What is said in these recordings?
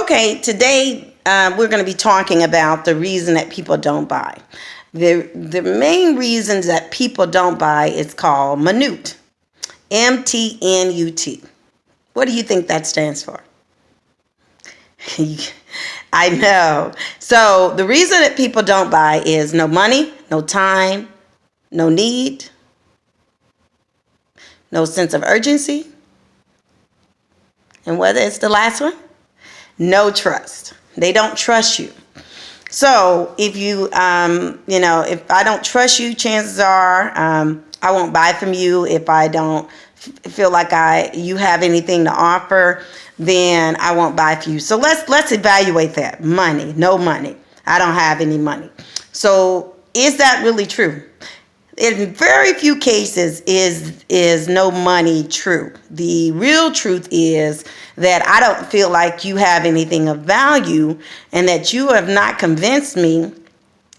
Okay, today we're going to be talking about the reason that people don't buy. The main reasons that people don't buy is called MTNUT. MTNUT. What do you think that stands for? I know. So the reason that people don't buy is no money, no time, no need, no sense of urgency. And what is the last one? No trust. They don't trust you. So if you, if I don't trust you, chances are I won't buy from you. If I don't feel like you have anything to offer, then I won't buy from you. So let's evaluate that. Money, no money. I don't have any money. So is that really true? In very few cases is no money true. The real truth is that I don't feel like you have anything of value, and that you have not convinced me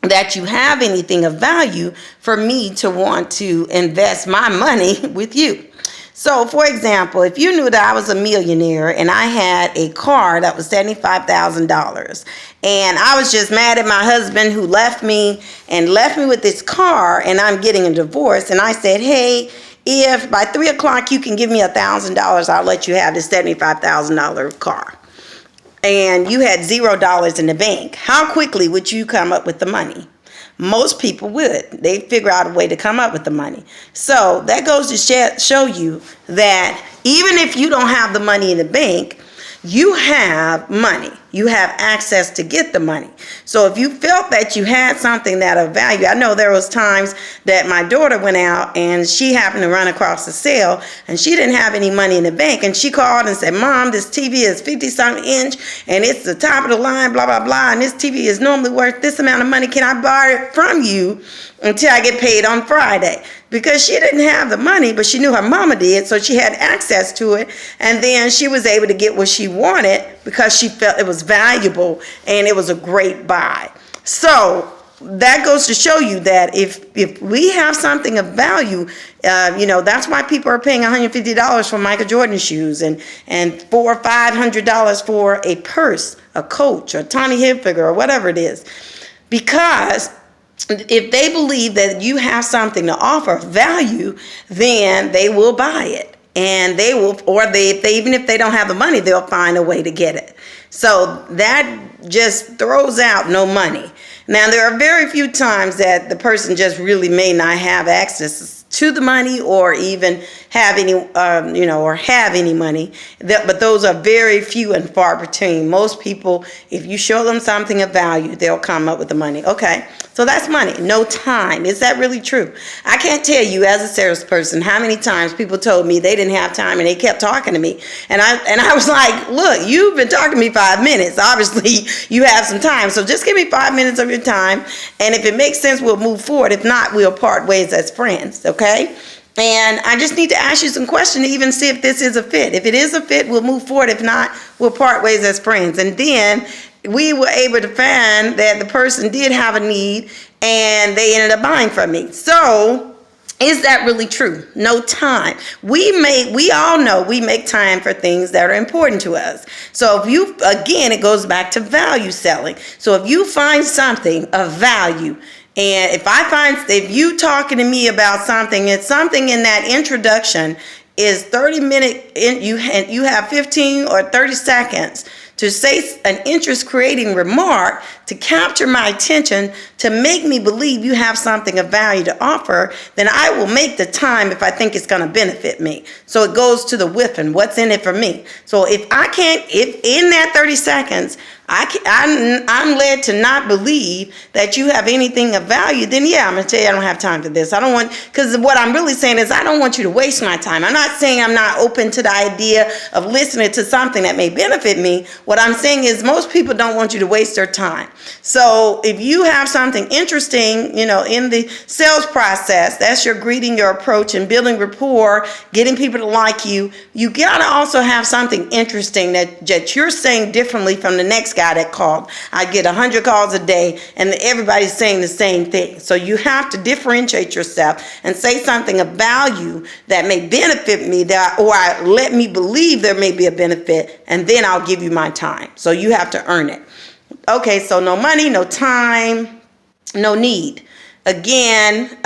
that you have anything of value for me to want to invest my money with you. So, for example, if you knew that I was a millionaire and I had a car that was $75,000, and I was just mad at my husband who left me with this car, and I'm getting a divorce, and I said, hey, if by 3 o'clock you can give me $1,000, I'll let you have this $75,000 car. And you had $0 in the bank, how quickly would you come up with the money? Most people would. They figure out a way to come up with the money. So that goes to show you that even if you don't have the money in the bank, you have money. You have access to get the money. So if you felt that you had something that of value, I know there was times that my daughter went out and she happened to run across a sale and she didn't have any money in the bank, and she called and said, Mom, this TV is 50-something inch and it's the top of the line, blah, blah, blah, and this TV is normally worth this amount of money. Can I borrow it from you until I get paid on Friday? Because she didn't have the money, but she knew her mama did, so she had access to it, and then she was able to get what she wanted because she felt it was valuable and it was a great buy. So that goes to show you that if we have something of value, that's why people are paying $150 for Michael Jordan shoes and $400 or $500 for a purse, a Coach, or Tommy Hilfiger, or whatever it is, because if they believe that you have something to offer value, then they will buy it, and they will, even if they don't have the money, they'll find a way to get it. So that just throws out no money. Now, there are very few times that the person just really may not have access to the money, or even have any, or have any money. But those are very few and far between. Most people, if you show them something of value, they'll come up with the money. Okay, so that's money. No time. Is that really true? I can't tell you as a salesperson how many times people told me they didn't have time and they kept talking to me. And I was like, look, you've been talking to me 5 minutes. Obviously, you have some time. So just give me 5 minutes of your time. And if it makes sense, we'll move forward. If not, we'll part ways as friends. Okay? And I just need to ask you some questions to even see if this is a fit. If it is a fit, we'll move forward. If not, we'll part ways as friends. And then we were able to find that the person did have a need and they ended up buying from me. So is that really true? No time. We all know we make time for things that are important to us. So again, it goes back to value selling. So if you find something of value, and if you talking to me about something, it's something in that introduction is 30 minutes, you have 15 or 30 seconds to say an interest-creating remark to capture my attention, to make me believe you have something of value to offer, then I will make the time if I think it's going to benefit me. So it goes to the whiffing, what's in it for me. So if in that 30 seconds, I'm led to not believe that you have anything of value, then yeah, I'm going to tell you I don't have time for this. Because what I'm really saying is I don't want you to waste my time. I'm not saying I'm not open to the idea of listening to something that may benefit me. What I'm saying is most people don't want you to waste their time. So if you have something interesting, in the sales process, that's your greeting, your approach, and building rapport, getting people to like you, you got to also have something interesting that you're saying differently from the next guy that called. I get 100 calls a day and everybody's saying the same thing. So you have to differentiate yourself and say something of value that may benefit me, or let me believe there may be a benefit, and then I'll give you my time. So you have to earn it. Okay, so no money, no time, no need. Again,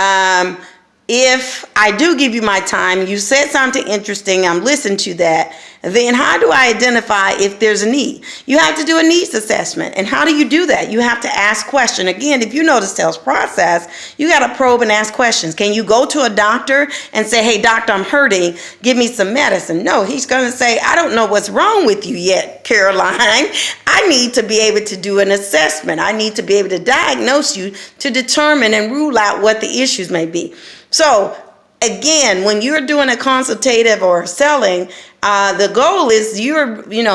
if I do give you my time, you said something interesting, I'm listening to that, then how do I identify if there's a need? You have to do a needs assessment. And how do you do that? You have to ask questions. Again, if you know the sales process, you got to probe and ask questions. Can you go to a doctor and say, hey, doctor, I'm hurting, give me some medicine? No, he's going to say, I don't know what's wrong with you yet, Caroline. I need to be able to do an assessment. I need to be able to diagnose you to determine and rule out what the issues may be. So again, when you're doing a consultative or selling, the goal is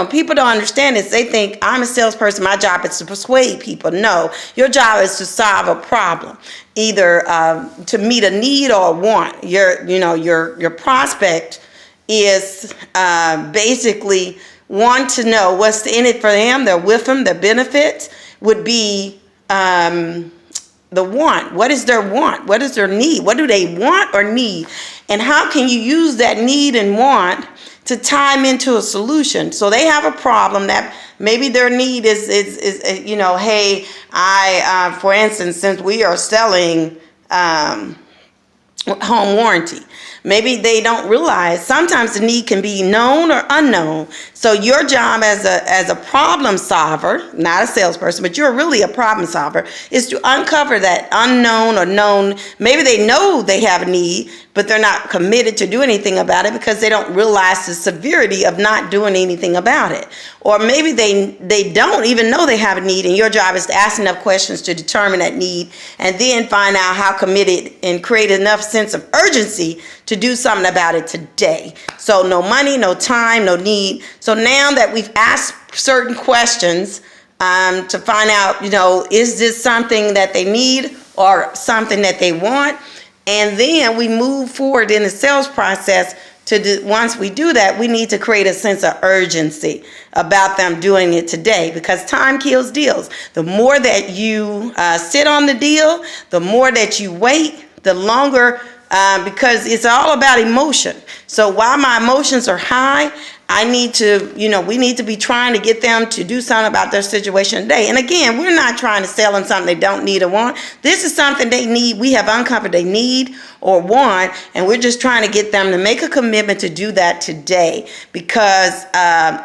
people don't understand this. They think I'm a salesperson. My job is to persuade people. No, your job is to solve a problem, either to meet a need or a want. Your prospect is basically want to know what's in it for them. They're with them. Their benefits would be the want. What is their want? What is their need? What do they want or need? And how can you use that need and want to tie them into a solution? So they have a problem that maybe their need is hey, for instance, since we are selling home warranty, maybe they don't realize sometimes the need can be known or unknown. So your job as a problem solver, not a salesperson, but you're really a problem solver, is to uncover that unknown or known. Maybe they know they have a need, but they're not committed to do anything about it because they don't realize the severity of not doing anything about it. Or maybe they don't even know they have a need, and your job is to ask enough questions to determine that need and then find out how committed and create enough sense of urgency to do something about it today. So no money, no time, no need. So now that we've asked certain questions to find out, is this something that they need or something that they want? And then we move forward in the sales process once we do that, we need to create a sense of urgency about them doing it today, because time kills deals. The more that you sit on the deal, the more that you wait, the longer, because it's all about emotion. So while my emotions are high, we need to be trying to get them to do something about their situation today. And again, we're not trying to sell them something they don't need or want. This is something they need. We have uncovered they need or want, and we're just trying to get them to make a commitment to do that today, because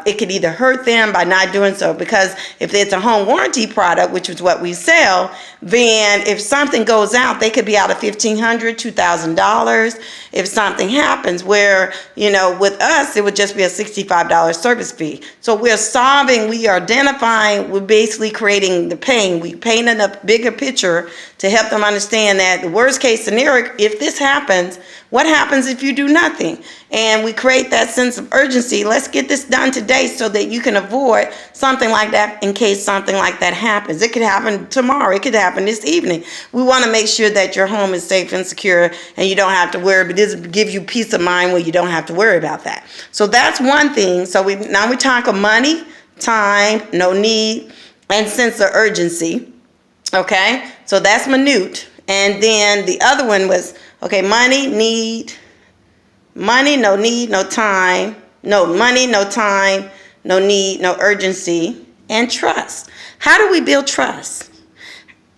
it could either hurt them by not doing so. Because if it's a home warranty product, which is what we sell, then if something goes out, they could be out of $1,500, $2,000 if something happens, where, with us, it would just be a $65 service fee. So we are identifying, we're basically creating the pain. We're painting a bigger picture to help them understand that the worst case scenario, if this happens, what happens if you do nothing? And we create that sense of urgency. Let's get this done today so that you can avoid something like that in case something like that happens. It could happen tomorrow. It could happen this evening. We want to make sure that your home is safe and secure and you don't have to worry, but this gives you peace of mind where you don't have to worry about that. So that's one thing. So now we talk of money, time, no need, and sense of urgency. Okay, so that's MTNUT. And then the other one was, money, no need, no time, no money, no time, no need, no urgency, and trust. How do we build trust?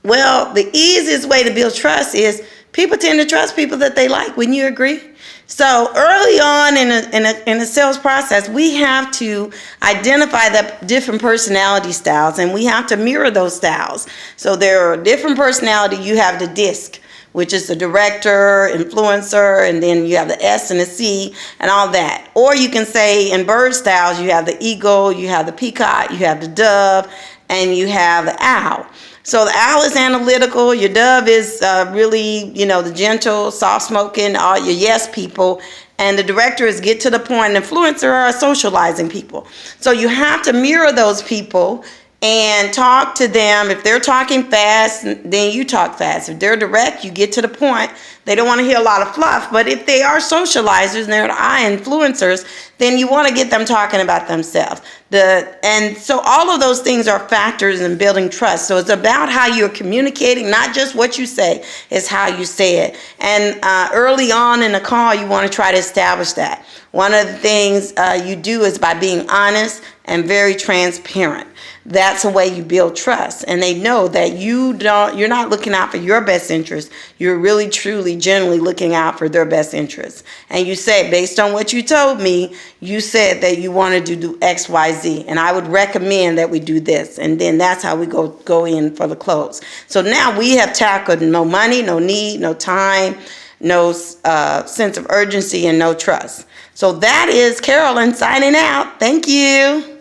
Well, the easiest way to build trust is people tend to trust people that they like. Wouldn't you agree? So early on in a sales process, we have to identify the different personality styles, and we have to mirror those styles. So there are different personality. You have the DISC, which is the director, influencer, and then you have the S and the C and all that. Or you can say in bird styles, you have the eagle, you have the peacock, you have the dove, and you have the owl. So the owl is analytical. Your dove is really, the gentle, soft-spoken, all your yes people. And the director is get to the point. Influencer are socializing people. So you have to mirror those people and talk to them. If they're talking fast, then you talk fast. If they're direct, you get to the point. They don't want to hear a lot of fluff. But if they are socializers and they're high influencers, then you want to get them talking about themselves. And so all of those things are factors in building trust. So it's about how you're communicating, not just what you say, it's how you say it. And early on in the call, you want to try to establish that. One of the things you do is by being honest and very transparent. That's a way you build trust, and they know that you're not looking out for your best interest. You're really, truly, genuinely looking out for their best interests. And you say, based on what you told me, you said that you wanted to do X, Y, Z, and I would recommend that we do this. And then that's how we go in for the close. So now we have tackled no money, no need, no time, no sense of urgency, and no trust. So that is Carolyn signing out. Thank you.